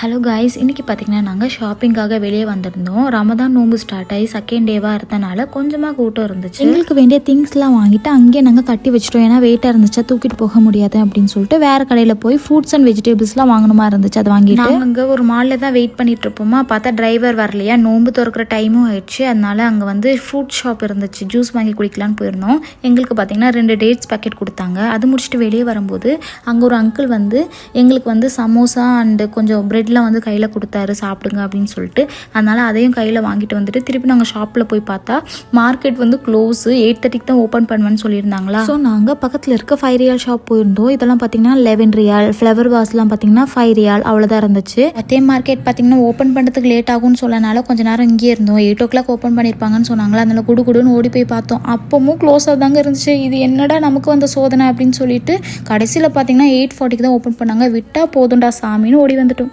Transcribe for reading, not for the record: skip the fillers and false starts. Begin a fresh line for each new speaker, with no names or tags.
Hello guys, இன்றைக்கி பார்த்திங்கன்னா நாங்கள் ஷாப்பிங்காக வெளியே வந்திருந்தோம். ரமதான் நோம்பு ஸ்டார்ட் ஆகி செகண்ட் டேவாக இருந்தனால கொஞ்சமாக கூட்டம் இருந்துச்சு. எங்களுக்கு வேண்டிய திங்ஸ்லாம் வாங்கிட்டு அங்கேயே நாங்கள் கட்டி வச்சிட்டோம். ஏன்னா வெயிட்டாக இருந்துச்சா தூக்கிட்டு போக முடியாது அப்படின்னு சொல்லிட்டு வேறு கடையில் போய் ஃப்ரூட்ஸ் அண்ட் வெஜிடபிள்ஸ்லாம் வாங்கணுமா இருந்துச்சு. அதை வாங்கிட்டு நாங்கள் அங்கே ஒரு மாலில் தான் வெயிட் பண்ணிட்டு இருப்போமா. பார்த்தா டிரைவர் வரலையா, நோம்பு திறக்கிற டைமும் ஆயிடுச்சு. அதனால அங்கே வந்து ஃப்ரூட் ஷாப் இருந்துச்சு, ஜூஸ் வாங்கி குடிக்கலான்னு போயிருந்தோம். எங்களுக்கு பார்த்திங்கன்னா 2 டேட்ஸ் பேக்கெட் கொடுத்தாங்க. அது முடிச்சுட்டு வெளியே வரும்போது அங்கே ஒரு அங்கிள் வந்து எங்களுக்கு வந்து சமோசா அண்டு கொஞ்சம் பிரெட்லாம் வந்து கையில் கொடுத்தாரு, சாப்பிடுங்க அப்படின்னு சொல்லிட்டு. அதனால் அதையும் கையில் வாங்கிட்டு வந்துட்டு திருப்பி நாங்கள் ஷாப்பில் போய் பார்த்தா மார்க்கெட் வந்து க்ளோஸு, 8:30 தான் ஓப்பன் பண்ணுவேன்னு சொல்லியிருந்தாங்களா. ஸோ நாங்கள் பக்கத்தில் இருக்க 5 ரியால் ஷாப் போயிருந்தோம். இதெல்லாம் பார்த்தீங்கன்னா 11 ரியால், ஃப்ளவர் வாஸ்லாம் பார்த்தீங்கன்னா 5 ரியால் அவ்வளோதான் இருந்துச்சு. அதே மார்க்கெட் பார்த்தீங்கன்னா ஓப்பன் பண்ணுறதுக்கு லேட் ஆகும்னு சொல்லனால கொஞ்சம் நேரம் இங்கேயே இருந்தோம். 8 o'clock ஓப்பன் பண்ணியிருப்பாங்கன்னு சொன்னாங்களா. அதனால் குடுன்னு ஓடி போய் பார்த்தோம். அப்பவும் க்ளோஸாக தாங்க இருந்துச்சு. இது என்னடா நமக்கு வந்த சோதனை அப்படின்னு சொல்லிட்டு கடைசியில் பார்த்தீங்கன்னா 8:40 தான் ஓப்பன் பண்ணாங்க. விட்டால் போதும்டா சாமின்னு ஓடி வந்துட்டோம்.